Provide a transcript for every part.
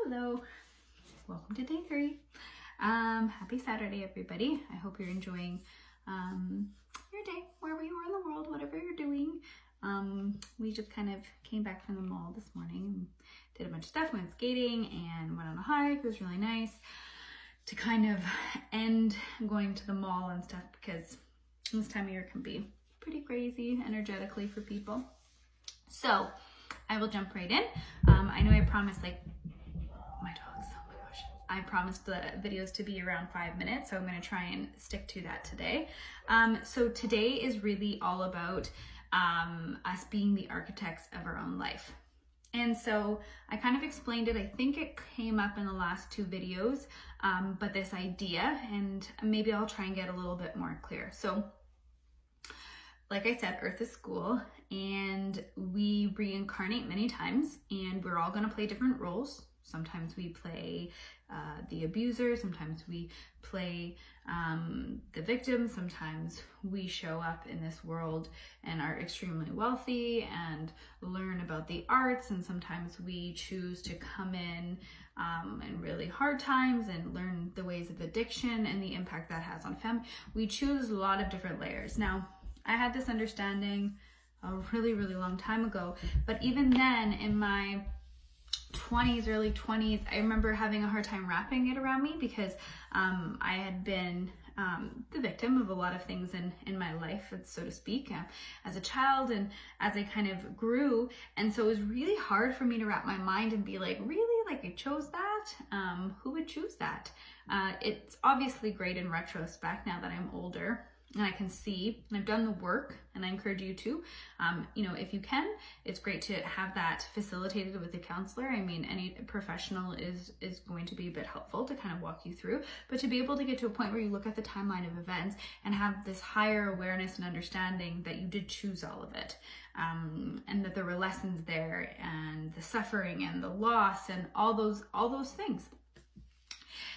Hello, welcome to day 3. Happy Saturday, everybody. I hope you're enjoying your day, wherever you are in the world, whatever you're doing. We just kind of came back from the mall this morning and did a bunch of stuff, went skating and went on a hike. It was really nice to kind of end going to the mall and stuff because this time of year can be pretty crazy energetically for people. So I will jump right in. I know I promised my dogs, oh my gosh. I promised the videos to be around 5 minutes, so I'm gonna try and stick to that today. So today is really all about us being the architects of our own life. And so I kind of explained it, I think it came up in the last 2 videos, but this idea, and maybe I'll try and get a little bit more clear. So like I said, Earth is school and we reincarnate many times and we're all gonna play different roles. Sometimes we play the abuser, sometimes we play the victim, sometimes we show up in this world and are extremely wealthy and learn about the arts, and sometimes we choose to come in really hard times and learn the ways of addiction and the impact that has on family. We choose a lot of different layers. Now, I had this understanding a really, really long time ago, but even then in my 20s, early 20s, I remember having a hard time wrapping it around me because I had been the victim of a lot of things in my life, so to speak, as a child and as I kind of grew. And so it was really hard for me to wrap my mind and be like, really? Like I chose that? Who would choose that? It's obviously great in retrospect now that I'm older and I can see, and I've done the work, and I encourage you to, if you can, it's great to have that facilitated with a counselor. I mean, any professional is going to be a bit helpful to kind of walk you through, but to be able to get to a point where you look at the timeline of events and have this higher awareness and understanding that you did choose all of it, and that there were lessons there, and the suffering and the loss and all those things.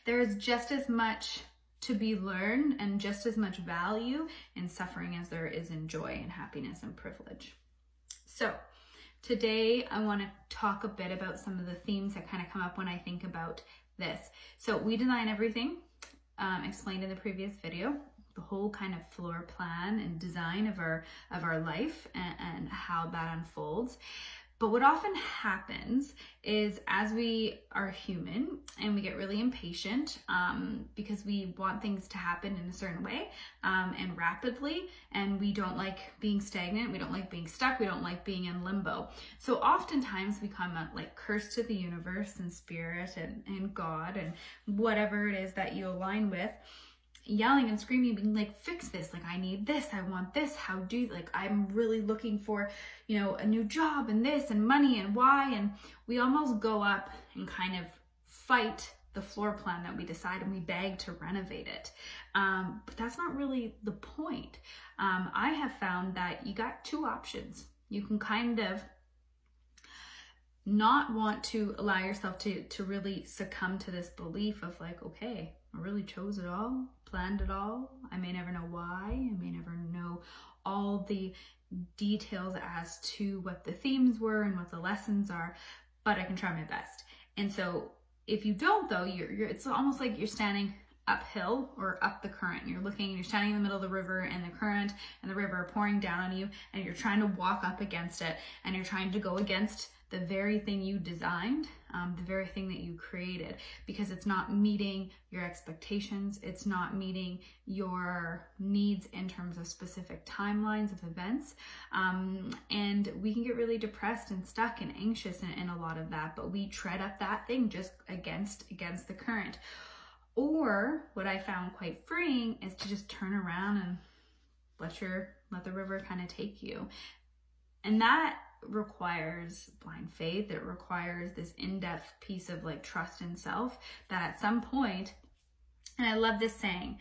There is just as much to be learned and just as much value in suffering as there is in joy and happiness and privilege. So today I want to talk a bit about some of the themes that kind of come up when I think about this. So we design everything, explained in the previous video, the whole kind of floor plan and design of our life and how that unfolds. But what often happens is as we are human and we get really impatient because we want things to happen in a certain way and rapidly, and we don't like being stagnant, we don't like being stuck, we don't like being in limbo. So oftentimes we come like curse to the universe and spirit and God and whatever it is that you align with, yelling and screaming, being like, fix this, like I need this, I want this, how do, like I'm really looking for, a new job and this and money and why, and we almost go up and kind of fight the floor plan that we decide and we beg to renovate it. But that's not really the point. I have found that you got 2 options. You can kind of not want to allow yourself to really succumb to this belief of like, okay, I really chose it all, planned it all. I may never know why. I may never know all the details as to what the themes were and what the lessons are, but I can try my best. And so if you don't though, it's almost like you're standing uphill or up the current. You're standing in the middle of the river and the current and the river are pouring down on you and you're trying to walk up against it and you're trying to go against the very thing you designed, the very thing that you created, because it's not meeting your expectations, it's not meeting your needs in terms of specific timelines of events, and we can get really depressed and stuck and anxious in a lot of that, but we tread up that thing just against the current. Or what I found quite freeing is to just turn around and let the river kind of take you. And that requires blind faith. It requires this in-depth piece of like trust in self that at some point, and I love this saying,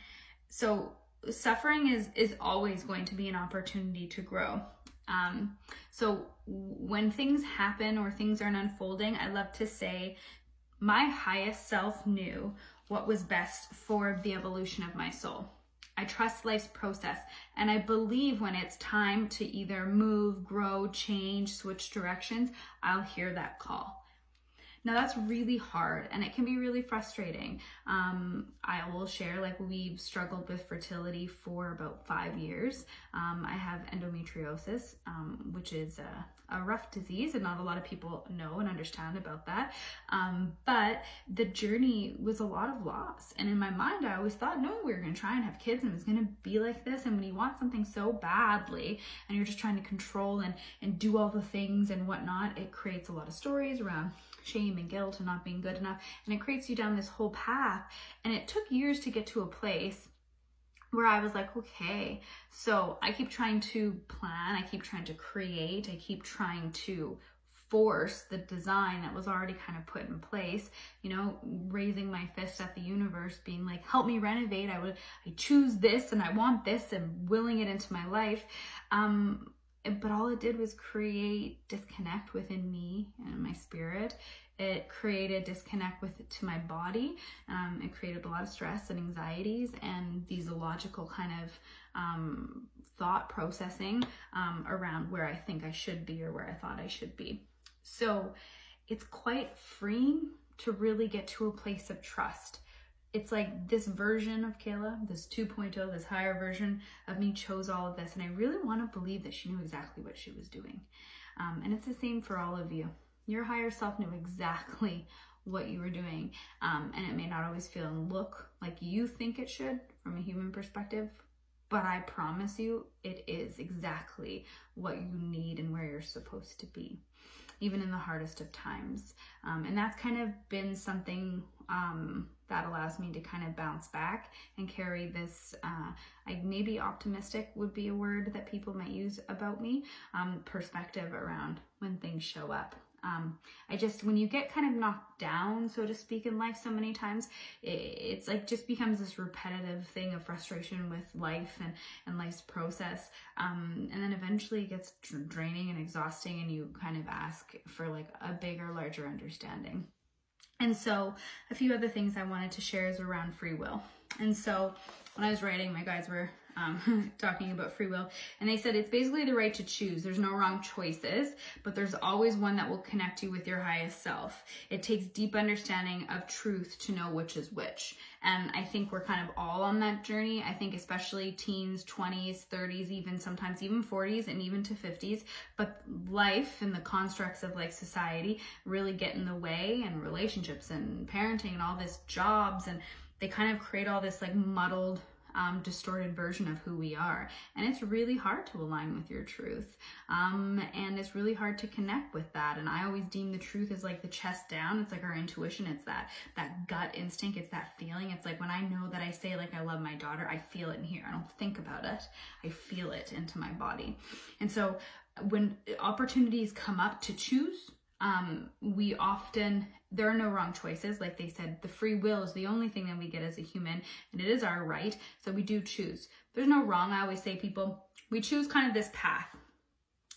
so suffering is always going to be an opportunity to grow. So when things happen or things aren't unfolding, I love to say my highest self knew what was best for the evolution of my soul. I trust life's process, and I believe when it's time to either move, grow, change, switch directions, I'll hear that call. Now that's really hard and it can be really frustrating. I will share, like, we've struggled with fertility for about 5 years. I have endometriosis, which is a rough disease and not a lot of people know and understand about that. But the journey was a lot of loss. And in my mind, I always thought, no, we were going to try and have kids and it was going to be like this. And when you want something so badly and you're just trying to control and do all the things and whatnot, it creates a lot of stories around shame and guilt and not being good enough. And it creates you down this whole path. And it took years to get to a place where I was like, okay, so I keep trying to plan, I keep trying to create, I keep trying to force the design that was already kind of put in place, you know, raising my fist at the universe, being like, help me renovate. I choose this and I want this, and willing it into my life. But all it did was create disconnect within me and my spirit. It created disconnect to my body. It created a lot of stress and anxieties and these illogical kind of thought processing around where I think I should be or where I thought I should be. So it's quite freeing to really get to a place of trust. It's like this version of Kayla, this 2.0, this higher version of me chose all of this. And I really want to believe that she knew exactly what she was doing. And it's the same for all of you. Your higher self knew exactly what you were doing. And it may not always feel and look like you think it should from a human perspective, but I promise you it is exactly what you need and where you're supposed to be, even in the hardest of times. And that's kind of been something that allows me to kind of bounce back and carry this, maybe optimistic would be a word that people might use about me, perspective around when things show up. When you get kind of knocked down, so to speak, in life so many times, it's like just becomes this repetitive thing of frustration with life and life's process. And then eventually it gets draining and exhausting, and you kind of ask for like a bigger, larger understanding. And so a few other things I wanted to share is around free will. And so when I was writing, my guides were talking about free will, and they said it's basically the right to choose. There's no wrong choices, but there's always one that will connect you with your highest self. It takes deep understanding of truth to know which is which. And I think we're kind of all on that journey. I think especially teens, 20s, 30s, even sometimes even 40s and even to 50s. But life and the constructs of like society really get in the way, and relationships and parenting and all this jobs, and they kind of create all this like muddled, distorted version of who we are. And it's really hard to align with your truth. And it's really hard to connect with that. And I always deem the truth as like the chest down. It's like our intuition. It's that gut instinct. It's that feeling. It's like when I know that I say like I love my daughter, I feel it in here. I don't think about it. I feel it into my body. And so when opportunities come up to choose, there are no wrong choices. Like they said, the free will is the only thing that we get as a human, and it is our right. So we do choose. There's no wrong. I always say people, we choose kind of this path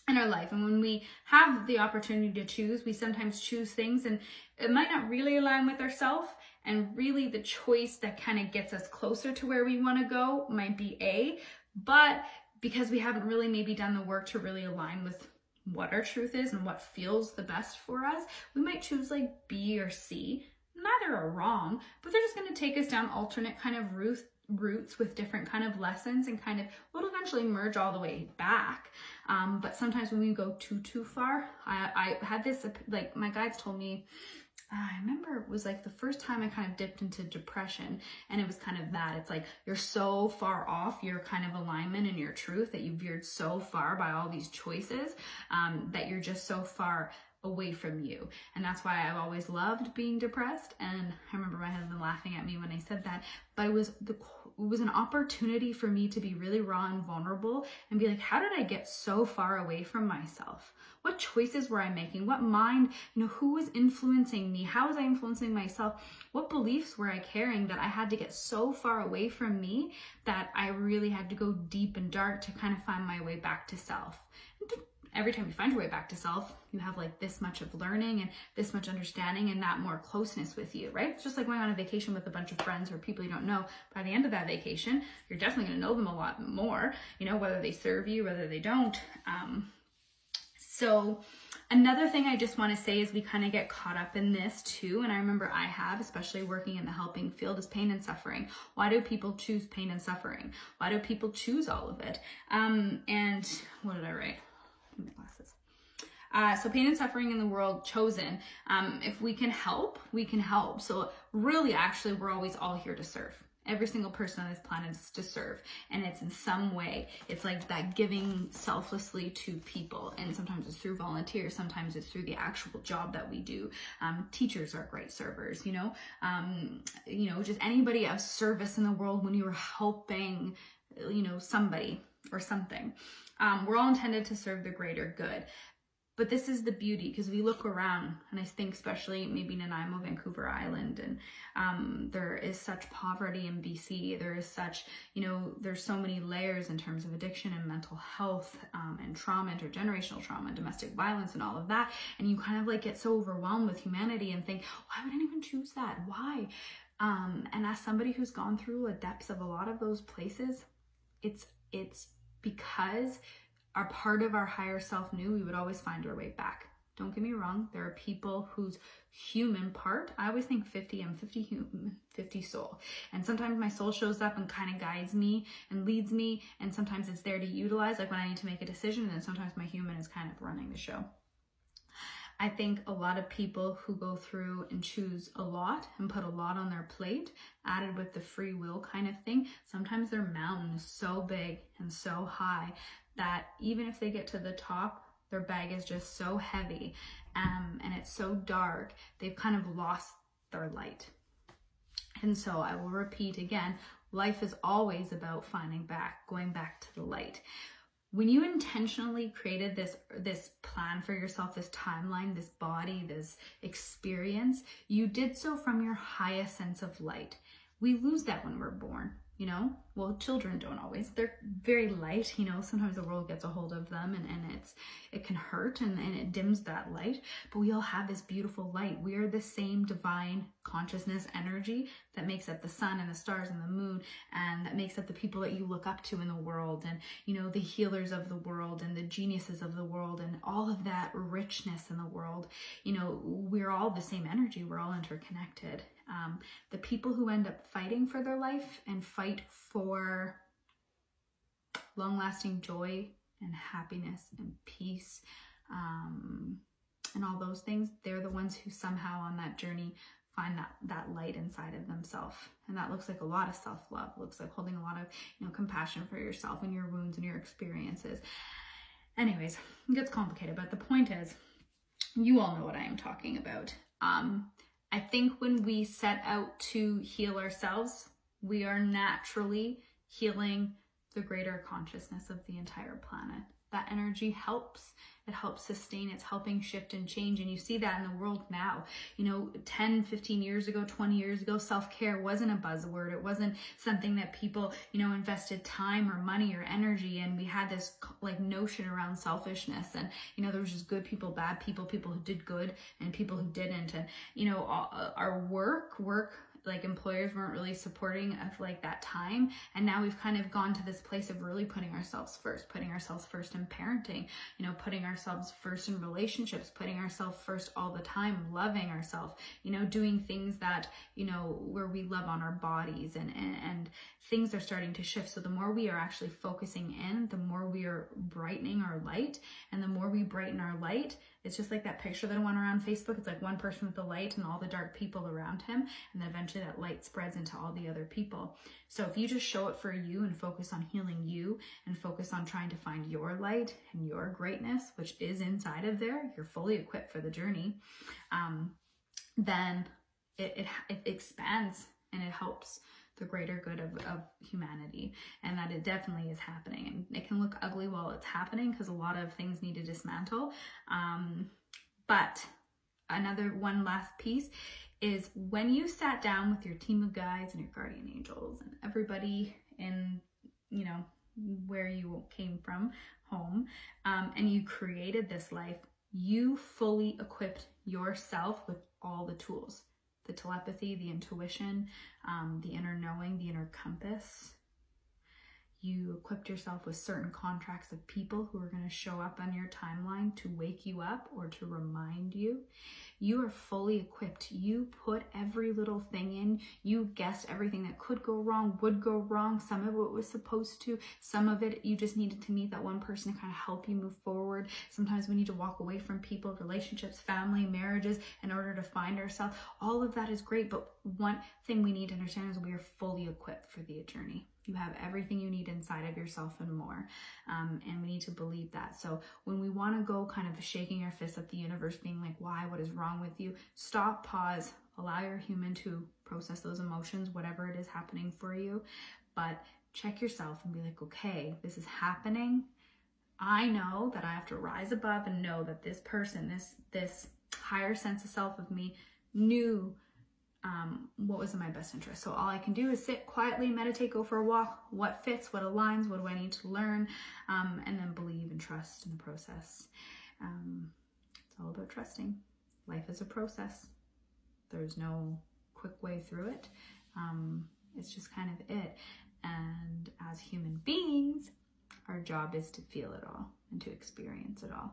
in our life. And when we have the opportunity to choose, we sometimes choose things and it might not really align with ourselves. And really the choice that kind of gets us closer to where we want to go might be A, but because we haven't really maybe done the work to really align with what our truth is and what feels the best for us, we might choose like B or C. Neither are wrong, but they're just going to take us down alternate kind of routes with different kind of lessons, and kind of will eventually merge all the way back. But sometimes when we go too far, I had this, like my guides told me, I remember it was like the first time I kind of dipped into depression, and it was kind of that. It's like you're so far off your kind of alignment and your truth that you veered so far by all these choices that you're just so far away from you. And that's why I've always loved being depressed. And I remember my husband laughing at me when I said that, but it was an opportunity for me to be really raw and vulnerable and be like, how did I get so far away from myself? What choices were I making? What mind, who was influencing me? How was I influencing myself? What beliefs were I carrying that I had to get so far away from me that I really had to go deep and dark to kind of find my way back to self? Every time you find your way back to self, you have like this much of learning and this much understanding and that more closeness with you, right? It's just like going on a vacation with a bunch of friends or people you don't know. By the end of that vacation, you're definitely going to know them a lot more, whether they serve you, whether they don't. So Another thing I just want to say is we kind of get caught up in this too, and I remember I have, especially working in the helping field, is pain and suffering. Why do people choose pain and suffering? Why do people choose all of it? And what did I write? My glasses. So pain and suffering in the world chosen. If we can help, we can help. So really, actually, we're always all here to serve. Every single person on this planet is to serve, and it's in some way, it's like that giving selflessly to people. And sometimes it's through volunteers, sometimes it's through the actual job that we do. Teachers are great servers, just anybody of service in the world when you're helping, somebody or something. We're all intended to serve the greater good. But this is the beauty, because we look around, and I think especially maybe Nanaimo, Vancouver Island, and there is such poverty in BC. There is such, there's so many layers in terms of addiction and mental health and trauma, intergenerational trauma, and domestic violence and all of that. And you kind of like get so overwhelmed with humanity and think, why would anyone choose that? Why? And as somebody who's gone through the depths of a lot of those places, it's because our part of our higher self knew we would always find our way back. Don't get me wrong, there are people whose human part, I always think 50, I'm 50 human, 50 soul. And sometimes my soul shows up and kind of guides me and leads me, and sometimes it's there to utilize, like when I need to make a decision, and then sometimes my human is kind of running the show. I think a lot of people who go through and choose a lot and put a lot on their plate, added with the free will kind of thing, sometimes their mountain is so big and so high that even if they get to the top, their bag is just so heavy and it's so dark, they've kind of lost their light. And so I will repeat again, life is always about going back to the light. When you intentionally created this plan for yourself, this timeline, this body, this experience, you did so from your highest sense of light. We lose that when we're born. Well, children don't always. They're very light, sometimes the world gets a hold of them and it can hurt and it dims that light, but we all have this beautiful light. We are the same divine consciousness energy that makes up the sun and the stars and the moon, and that makes up the people that you look up to in the world, and the healers of the world and the geniuses of the world and all of that richness in the world. We're all the same energy. We're all interconnected. The people who end up fighting for their life and fight for long-lasting joy and happiness and peace and all those things, they're the ones who somehow on that journey find that light inside of themselves. And that looks like a lot of self-love. It looks like holding a lot of compassion for yourself and your wounds and your experiences. Anyways, it gets complicated, but the point is, you all know what I am talking about. I think when we set out to heal ourselves, we are naturally healing the greater consciousness of the entire planet. That energy helps. It helps sustain. It's helping shift and change. And you see that in the world now. 10, 15 years ago, 20 years ago, self-care wasn't a buzzword. It wasn't something that people, invested time or money or energy in. We had this notion around selfishness, and, there was just good people, bad people, people who did good and people who didn't. And, our work, employers weren't really supporting of that time. And now we've kind of gone to this place of really putting ourselves first in parenting, putting ourselves first in relationships, putting ourselves first all the time, loving ourselves, doing things that, where we love on our bodies, and things are starting to shift. So the more we are actually focusing in, the more we are brightening our light, and the more we brighten our light, it's just like that picture that went around Facebook. It's like one person with the light and all the dark people around him. And then eventually that light spreads into all the other people. So if you just show it for you and focus on healing you and focus on trying to find your light and your greatness, which is inside of there, you're fully equipped for the journey, then it expands and it helps the greater good of humanity, and that it definitely is happening. And it can look ugly while it's happening because a lot of things need to dismantle. But one last piece is when you sat down with your team of guides and your guardian angels and everybody in, where you came from, home, and you created this life, you fully equipped yourself with all the tools. The telepathy, the intuition, the inner knowing, the inner compass. You equipped yourself with certain contracts of people who are going to show up on your timeline to wake you up or to remind you. You are fully equipped. You put every little thing in. You guessed everything that could go wrong, would go wrong. Some of it was supposed to. Some of it you just needed to meet that one person to kind of help you move forward. Sometimes we need to walk away from people, relationships, family, marriages in order to find ourselves. All of that is great, but one thing we need to understand is we are fully equipped for the journey. You have everything you need inside of yourself and more. And we need to believe that. So when we want to go kind of shaking our fists at the universe, being like, why, what is wrong with you? Stop, pause, allow your human to process those emotions, whatever it is happening for you. But check yourself and be like, okay, this is happening. I know that I have to rise above and know that this person, this higher sense of self of me knew what was in my best interest. So all I can do is sit quietly, meditate, go for a walk. What fits, what aligns, what do I need to learn? And then believe and trust in the process. It's all about trusting. Life is a process. There's no quick way through it. It's just kind of it. And as human beings, our job is to feel it all and to experience it all.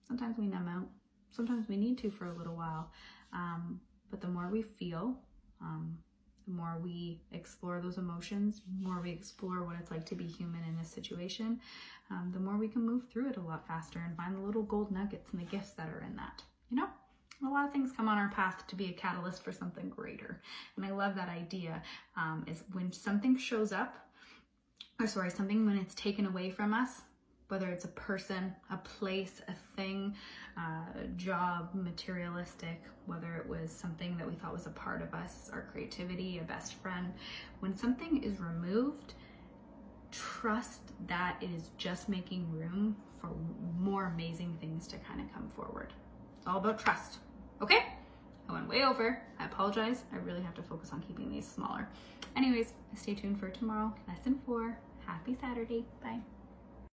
Sometimes we numb out. Sometimes we need to for a little while. But the more we feel, the more we explore those emotions, the more we explore what it's like to be human in this situation, the more we can move through it a lot faster and find the little gold nuggets and the gifts that are in that, you know? A lot of things come on our path to be a catalyst for something greater. And I love that idea, is when something shows up, something when it's taken away from us, whether it's a person, a place, a thing, a job, materialistic, whether it was something that we thought was a part of us, our creativity, a best friend. When something is removed, trust that it is just making room for more amazing things to kind of come forward. It's all about trust. Okay? I went way over. I apologize. I really have to focus on keeping these smaller. Anyways, stay tuned for tomorrow, lesson 4. Happy Saturday. Bye.